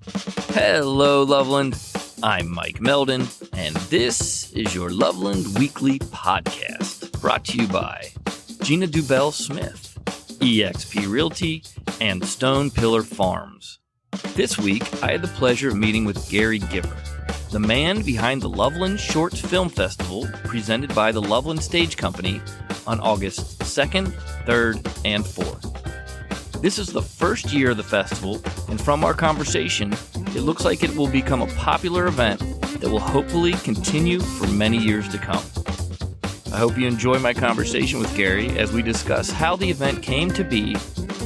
Hello, Loveland. I'm Mike Meldon, and this is your Loveland Weekly Podcast, brought to you by Gina Dubell-Smith, eXp Realty, and Stone Pillar Farms. This week, I had the pleasure of meeting with Gary Giver, the man behind the Loveland Short Film Festival presented by the Loveland Stage Company on August 2nd, 3rd, and 4th. This is the first year of the festival, and from our conversation, it looks like it will become a popular event that will hopefully continue for many years to come. I hope you enjoy my conversation with Gary as we discuss how the event came to be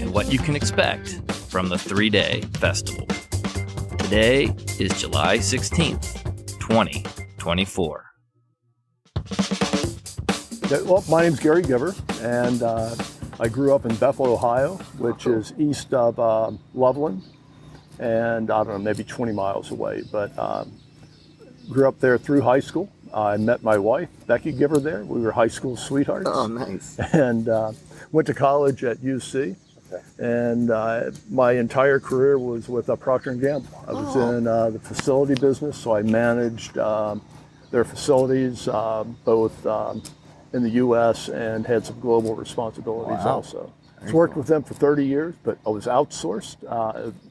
and what you can expect from the 3-day festival. Today is July 16th, 2024. Well, my name's Gary Giver, and I grew up in Bethel, Ohio, which is east of Loveland, and I don't know, maybe 20 miles away, but grew up there through high school. I met my wife, Becky Giver, there. We were high school sweethearts. Oh, nice. And went to college at UC, and my entire career was with Procter & Gamble. I was in the facility business, so I managed their facilities, both in the U.S. and had some global responsibilities also. So worked with them for 30 years, but I was outsourced.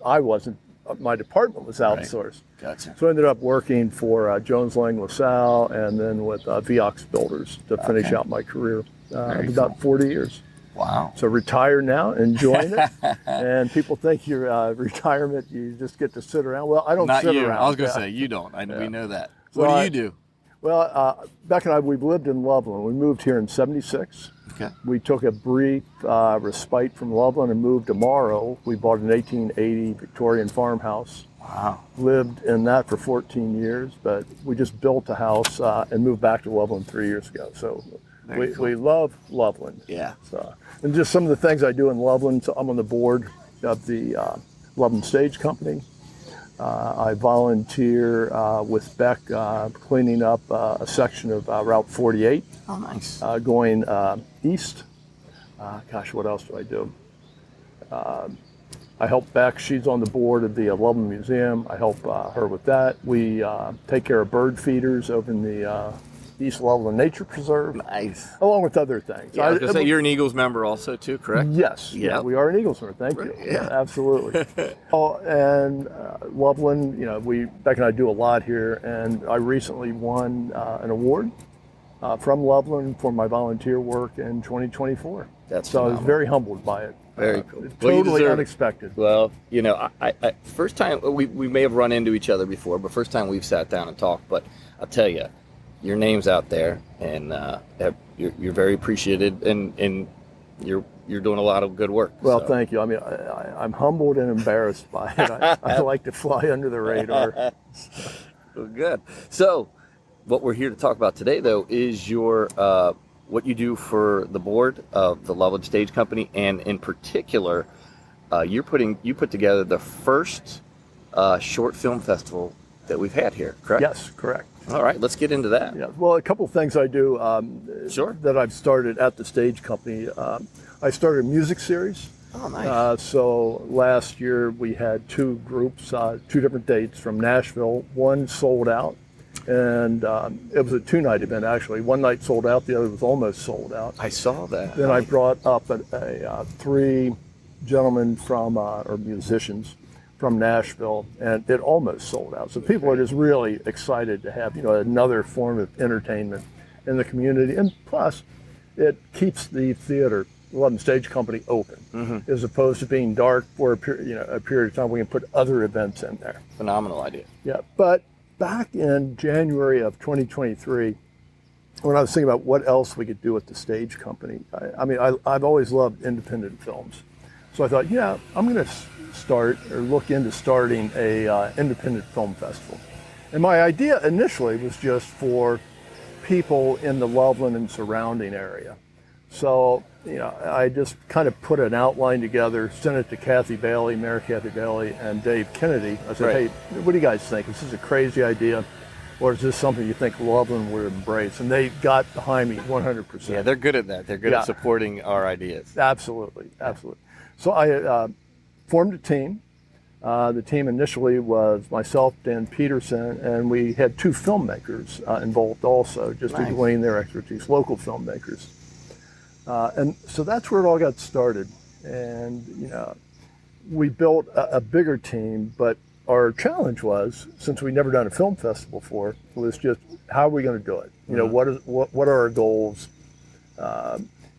I wasn't. My department was outsourced. Right. Gotcha. So I ended up working for Jones Lang LaSalle and then with Vioxx Builders to finish out my career. About 40 years. Wow. So retired now, enjoying it. And people think your retirement, you just get to sit around. Well, I don't Not sit you. around. I was going to say, you don't. We know that. So What do you do? Well, Beck and I, we've lived in Loveland. We moved here in '76. Okay. We took a brief respite from Loveland and moved to Morrow. We bought an 1880 Victorian farmhouse. Wow. Lived in that for 14 years, but we just built a house and moved back to Loveland 3 years ago. So we love Loveland. Yeah. So, and just some of the things I do in Loveland. So I'm on the board of the Loveland Stage Company. I volunteer with Beck cleaning up a section of Route 48. Oh, nice. Going east. What else do I do? I help Beck. She's on the board of the Loveland Museum. I help her with that. We take care of bird feeders over in the East Loveland Nature Preserve. Nice. Along with other things. Yeah, I was going to say, you're an Eagles member also, too, correct? Yes. Yep. Yeah, we are an Eagles member. Thank you. Yeah. Absolutely. And Loveland, Beck and I do a lot here, and I recently won an award from Loveland for my volunteer work in 2024. That's so phenomenal. I was very humbled by it. Very cool. Totally unexpected. Well, I first time, we may have run into each other before, but first time we've sat down and talked. But I'll tell you, your name's out there, and you're very appreciated, and you're doing a lot of good work. Well, so. Thank you. I mean, I'm humbled and embarrassed by it. I like to fly under the radar. Well, good. So, what we're here to talk about today, though, is your what you do for the board of the Loveland Stage Company, and in particular, you put together the first short film festival that we've had here. Correct? Yes, correct. All right, let's get into that. Yeah. Well, a couple of things I do Sure. that I've started at the Stage Company. I started a music series. Oh, nice. So last year we had two groups, two different dates from Nashville. One sold out, and it was a 2-night event actually. One night sold out, the other was almost sold out. I saw that. Then I brought up a 3 gentlemen from, or musicians from Nashville, and it almost sold out. So people are just really excited to have, another form of entertainment in the community. And plus, it keeps the theater, Loveland Stage Company, open, as opposed to being dark for a period of time. We can put other events in there. Phenomenal idea. Yeah, but back in January of 2023, when I was thinking about what else we could do with the Stage Company, I've always loved independent films. So I thought, I'm going to look into starting a independent film festival. And my idea initially was just for people in the Loveland and surrounding area. So, I just kind of put an outline together, sent it to Kathy Bailey, Mayor Kathy Bailey, and Dave Kennedy. I said, hey, what do you guys think? Is this a crazy idea? Or is this something you think Loveland would embrace? And they got behind me 100%. Yeah, they're good at that. They're good at supporting our ideas. Absolutely. So I formed a team. The team initially was myself, Dan Peterson, and we had 2 filmmakers involved also, just to glean their expertise, local filmmakers. And so that's where it all got started. And, we built a bigger team, but our challenge was, since we'd never done a film festival before, was just how are we going to do it? What are our goals?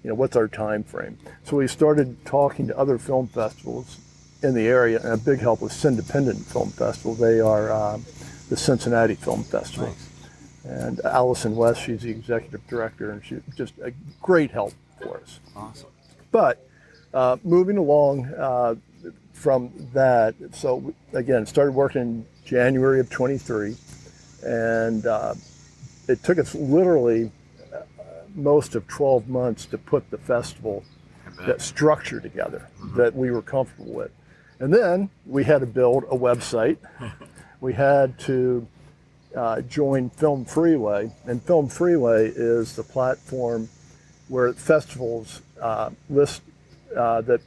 What's our time frame? So we started talking to other film festivals in the area, and a big help was Independent Film Festival. They are the Cincinnati Film Festival. Nice. And Allison West, she's the executive director, and she's just a great help for us. Awesome. But moving along from that, so again, started working in January of 23, and it took us literally most of 12 months to put the festival, that structure together that we were comfortable with. And then we had to build a website. We had to join Film Freeway, and Film Freeway is the platform where festivals list that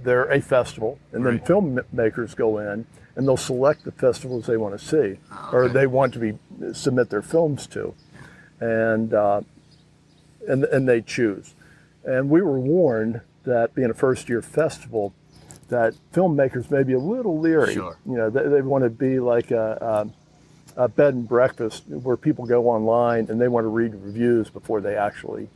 they're a festival, and then filmmakers go in and they'll select the festivals they want to see, or they want to submit their films to, and they choose. And we were warned that being a first-year festival, that filmmakers may be a little leery. Sure. They want to be like a bed and breakfast where people go online and they want to read reviews before they actually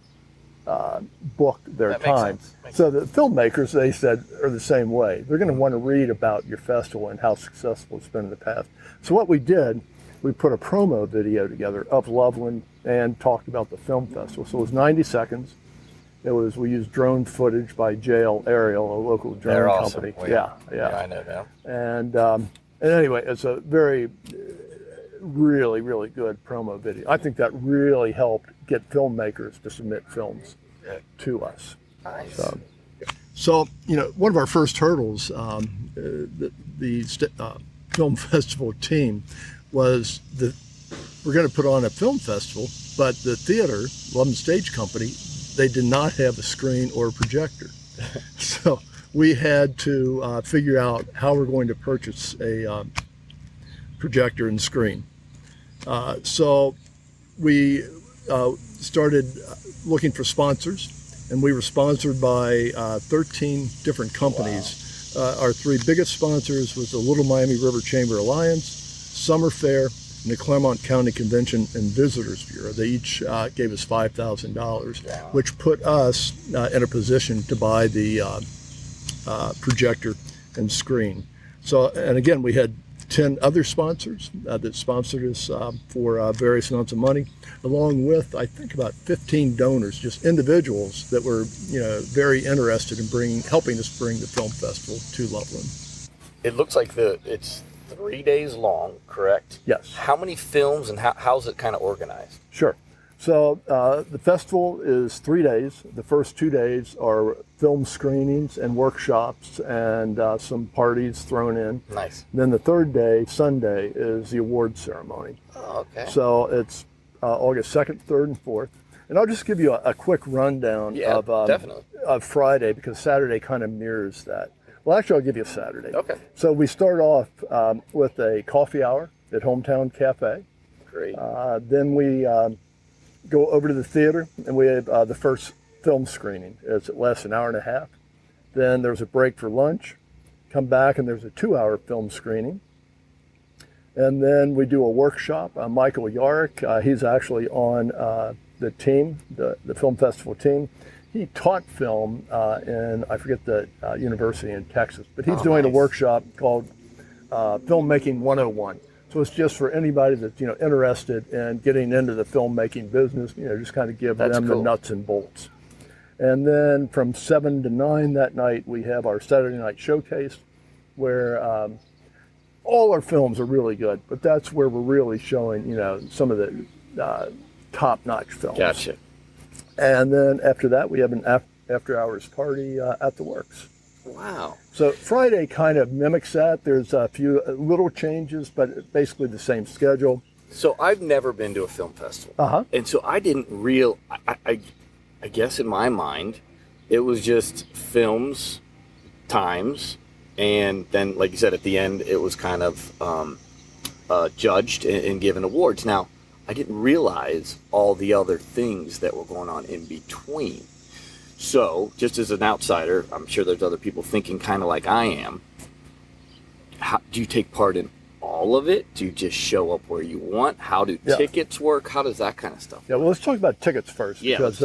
book their time. So the filmmakers, they said, are the same way. They're going to want to read about your festival and how successful it's been in the past. So what we did, we put a promo video together of Loveland and talked about the film festival. So it was 90 seconds. We used drone footage by JL Aerial, a local drone They're company. Awesome. Yeah, I know them. And anyway, it's a very, really, really good promo video. I think that really helped get filmmakers to submit films to us. Nice. So one of our first hurdles, the film festival team, was that we're going to put on a film festival, but the theater, Loveland Stage Company, they did not have a screen or a projector. So we had to figure out how we're going to purchase a projector and screen. So we started looking for sponsors, and we were sponsored by 13 different companies. Wow. Our 3 biggest sponsors was the Little Miami River Chamber Alliance, Summer Fair, and the Claremont County Convention and Visitors Bureau. They each gave us $5,000, which put us in a position to buy the projector and screen. So, and again, we had 10 other sponsors that sponsored us for various amounts of money, along with, I think, about 15 donors, just individuals that were, very interested in helping us bring the film festival to Loveland. It looks like it's 3 days long, correct? Yes. How many films and how's it kind of organized? Sure. So the festival is 3 days. The first 2 days are film screenings and workshops and some parties thrown in. Nice. Then the third day, Sunday, is the award ceremony. Oh, okay. So it's August 2nd, 3rd, and 4th. And I'll just give you a quick rundown of Friday, because Saturday kind of mirrors that. Well, actually, I'll give you a Saturday. Okay. So we start off with a coffee hour at Hometown Cafe. Great. Then we go over to the theater, and we have the first film screening. It lasts an hour and a half. Then there's a break for lunch. Come back, and there's a 2-hour film screening. And then we do a workshop. Michael Yarrick, he's actually on the team, the film festival team. He taught film in, I forget the university in Texas, but he's doing a workshop called Filmmaking 101. So it's just for anybody that's interested in getting into the filmmaking business, just kind of give them the nuts and bolts. And then from 7 to 9 that night, we have our Saturday night showcase, where all our films are really good, but that's where we're really showing, some of the top-notch films. Gotcha. And then after that, we have an after-hours party at the Works. Wow. So Friday kind of mimics that. There's a few little changes, but basically the same schedule. So I've never been to a film festival. And so I didn't I guess in my mind, it was just films, times, and then, like you said, at the end, it was kind of judged and given awards. Now, I didn't realize all the other things that were going on in between. So, just as an outsider, I'm sure there's other people thinking kind of like I am. How, do you take part in all of it? Do you just show up where you want? How do tickets work? How does that kind of stuff work? Yeah, well, let's talk about tickets first. Yeah, because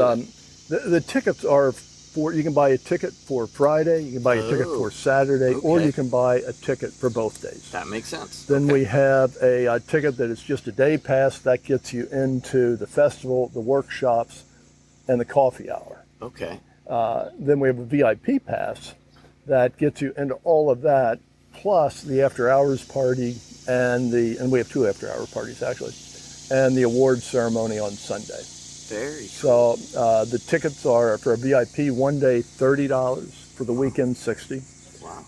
the tickets are for, you can buy a ticket for Friday, you can buy a ticket for Saturday, or you can buy a ticket for both days. That makes sense. Then we have a ticket that is just a day pass. That gets you into the festival, the workshops, and the coffee hour. Okay. Then we have a VIP pass that gets you into all of that, plus the after hours party and we have 2 after hour parties actually, and the awards ceremony on Sunday. Very cool. So the tickets are for a VIP one day $30, for the weekend $60. Wow.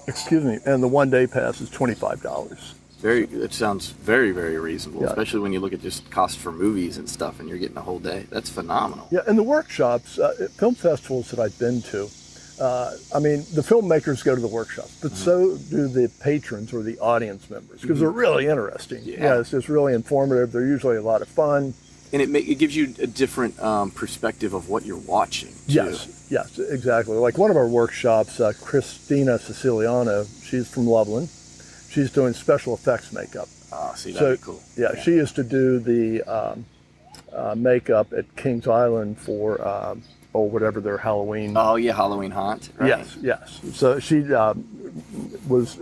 Excuse me, and the one day pass is $25. It sounds very, very reasonable, Yeah. especially when you look at just cost for movies and stuff, and you're getting a whole day. That's phenomenal. Yeah, and the workshops, film festivals that I've been to, I mean, the filmmakers go to the workshops, but so do the patrons or the audience members, because they're really interesting. Yeah. It's just really informative. They're usually a lot of fun. And it gives you a different perspective of what you're watching, too. Yes, exactly. Like one of our workshops, Christina Siciliano, she's from Loveland. She's doing special effects makeup. See, that'd be cool. Yeah, she used to do the makeup at Kings Island for, whatever their Halloween. Oh, yeah, Halloween Haunt. Right? Yes. So she was,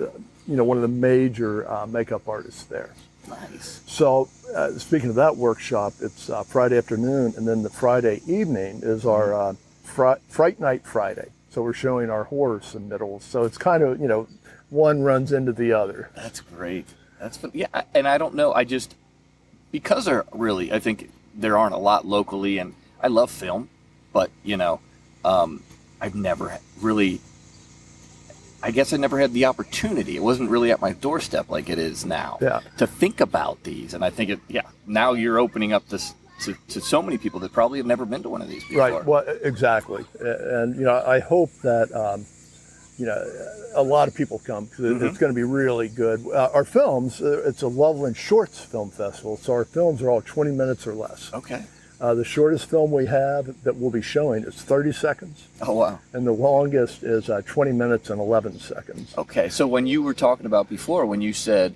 one of the major makeup artists there. Nice. So speaking of that workshop, it's Friday afternoon, and then the Friday evening is our Fright Night Friday. So we're showing our horror submittals. So it's kind of, one runs into the other. That's great. That's fun. Yeah, and I don't know. Because I think there aren't a lot locally, and I love film, but I've never really. I guess I never had the opportunity. It wasn't really at my doorstep like it is now. Yeah. To think about these, and I think now you're opening up this to so many people that probably have never been to one of these before. Right. Well, exactly. And I hope that a lot of people come, because it's going to be really good. Our films, it's a Loveland Shorts Film Festival, so our films are all 20 minutes or less. Okay. The shortest film we have that we'll be showing is 30 seconds. Oh, wow. And the longest is 20 minutes and 11 seconds. Okay. So when you were talking about before, when you said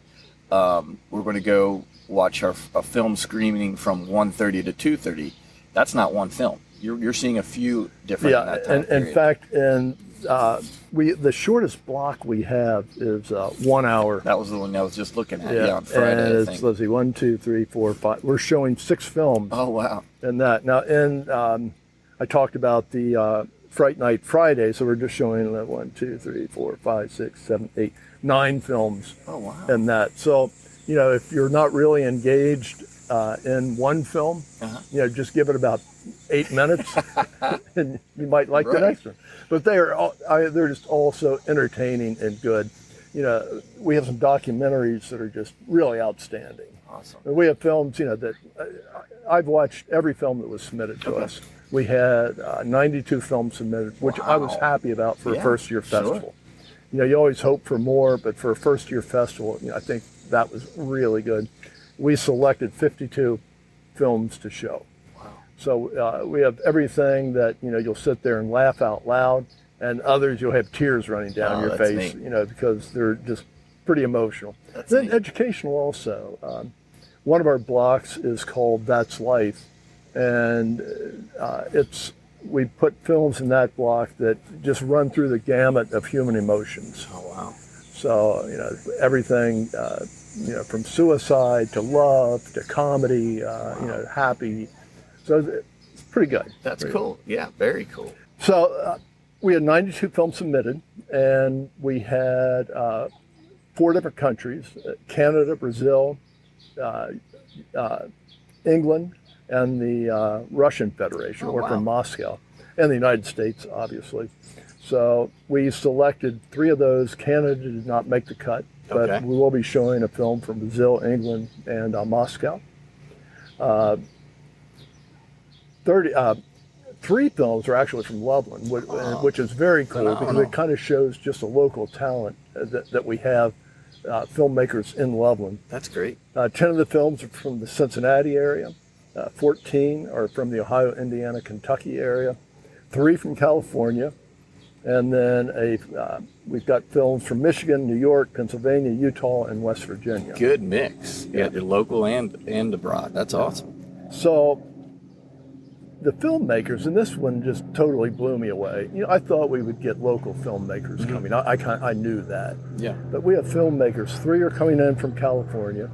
we're going to go watch a film screening from 1:30 to 2:30, that's not one film. You're seeing a few different in that time period. In fact, the shortest block we have is 1 hour. That was the one I was just looking at. On Friday. And I it's, think. let's see, 1, 2, 3, 4, 5. We're showing 6 films. Oh, wow. In that. Now, I talked about the Fright Night Friday, so we're just showing 1, 2, 3, 4, 5, 6, 7, 8, 9 films. Oh, wow. In that. So, if you're not really engaged in one film, just give it about 8 minutes, and you might like the next one. But they're just all so entertaining and good. We have some documentaries that are just really outstanding. Awesome. And we have films, that I've watched every film that was submitted to us. We had 92 films submitted, which I was happy about for a first-year festival. You always hope for more, but for a first-year festival, I think that was really good. We selected 52 films to show. Wow. So we have everything that, you'll sit there and laugh out loud, and others you'll have tears running down your face, neat. Because they're just pretty emotional. That's Then neat. educational also. One of our blocks is called That's Life, and we put films in that block that just run through the gamut of human emotions. Oh, wow. So, everything, from suicide to love to comedy, happy. So it's pretty good. That's cool. Yeah, very cool. So we had 92 films submitted, and we had 4 different countries, Canada, Brazil, England, and the Russian Federation, or from Moscow, and the United States, obviously. So we selected 3 of those. Canada did not make the cut, but we will be showing a film from Brazil, England, and Moscow. 3 films are actually from Loveland, which is very cool because it kind of shows just a local talent that we have, filmmakers in Loveland. That's great. 10 of the films are from the Cincinnati area. 14 are from the Ohio, Indiana, Kentucky area. 3 from California. And then we've got films from Michigan, New York, Pennsylvania, Utah, and West Virginia. Good mix. Yeah, they're local and abroad. That's awesome. So the filmmakers, and this one just totally blew me away. You know, I thought we would get local filmmakers coming. I knew that. Yeah. But we have filmmakers. 3 are coming in from California,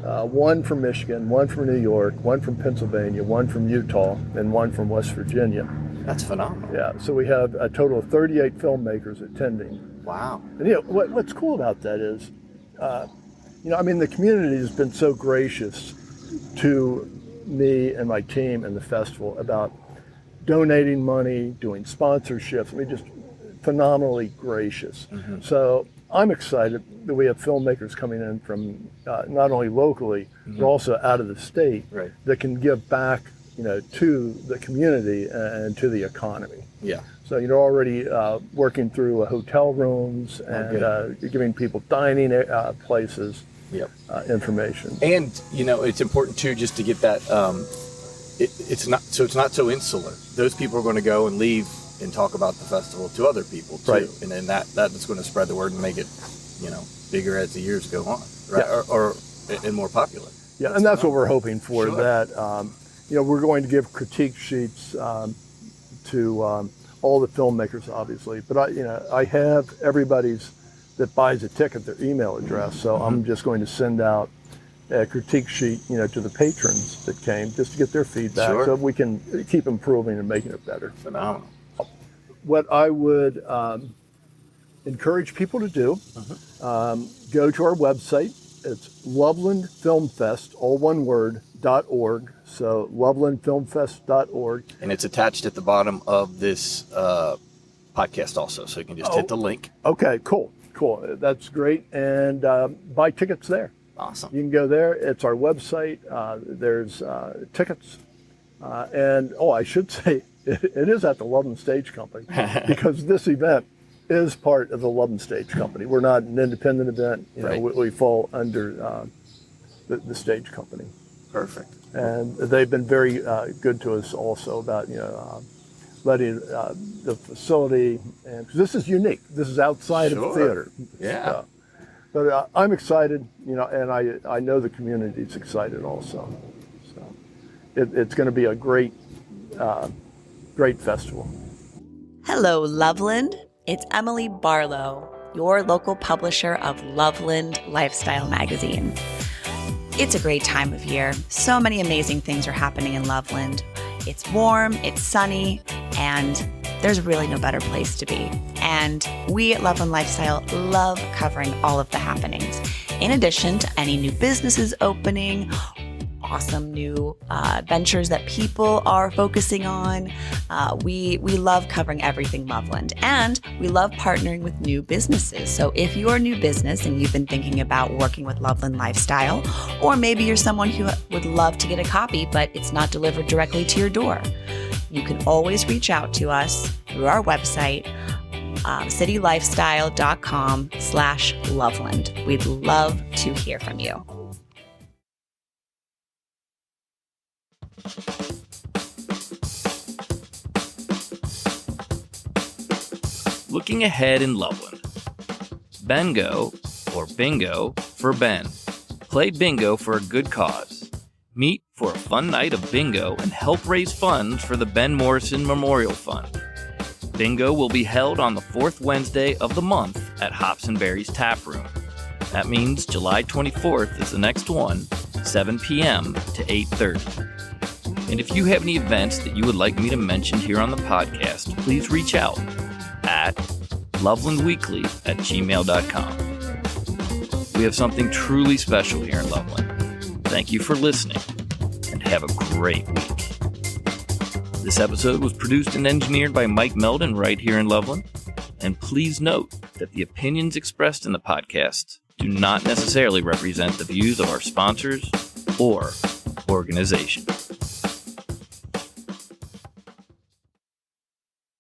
1 from Michigan, 1 from New York, 1 from Pennsylvania, 1 from Utah, and 1 from West Virginia. That's phenomenal. Yeah, so we have a total of 38 filmmakers attending. Wow. And you know, what's cool about that is, you know, I mean, the community has been so gracious to me and my team and the festival about donating money, doing sponsorships. I mean, just phenomenally gracious. So I'm excited that we have filmmakers coming in from not only locally, but also out of the state that can give back, you know, to the community and to the economy. Yeah. So you're already working through hotel rooms and you're giving people dining places, information. And you know, it's important too, just to get that. It's not so insular. Those people are going to go and leave and talk about the festival to other people too, and then that's going to spread the word and make it, you know, bigger as the years go on, right? Or and more popular. Yeah, and that's what we're hoping for. That. You know, we're going to give critique sheets to all the filmmakers, obviously. But I have everybody's that buys a ticket their email address, so I'm just going to send out a critique sheet, you know, to the patrons that came, just to get their feedback, so we can keep improving and making it better. Phenomenal. What I would encourage people to do, go to our website. It's Loveland Film Fest, all one word, .org. So lovelandfilmfest.org. And it's attached at the bottom of this podcast also, so you can just hit the link. Okay, cool. That's great. And buy tickets there. Awesome. You can go there. It's our website. There's tickets. And I should say, it is at the Loveland Stage Company because this event is part of the Loveland Stage Company. We're not an independent event. You know, we fall under the Stage Company. Perfect. And they've been very good to us also about, you know, letting the facility, and cause this is unique. This is outside of theater. Yeah. But I'm excited, you know, and I know the community's excited also. So it's going to be a great festival. Hello, Loveland. It's Emily Barlow, your local publisher of Loveland Lifestyle Magazine. It's a great time of year. So many amazing things are happening in Loveland. It's warm, it's sunny, and there's really no better place to be. And we at Loveland Lifestyle love covering all of the happenings. In addition to any new businesses opening, awesome new ventures that people are focusing on. We love covering everything Loveland, and we love partnering with new businesses. So if you're a new business and you've been thinking about working with Loveland Lifestyle, or maybe you're someone who would love to get a copy, but it's not delivered directly to your door, you can always reach out to us through our website, citylifestyle.com/Loveland. We'd love to hear from you. Looking ahead in Loveland. Bengo, or bingo, for Ben. Play bingo for a good cause. Meet for a fun night of bingo and help raise funds for the Ben Morrison Memorial Fund. Bingo will be held on the fourth Wednesday of the month at Hops and Berries Tap Room. That means July 24th is the next one, 7 p.m. to 8:30. And if you have any events that you would like me to mention here on the podcast, please reach out at lovelandweekly@gmail.com. We have something truly special here in Loveland. Thank you for listening, and have a great week. This episode was produced and engineered by Mike Meldon right here in Loveland. And please note that the opinions expressed in the podcast do not necessarily represent the views of our sponsors or organization.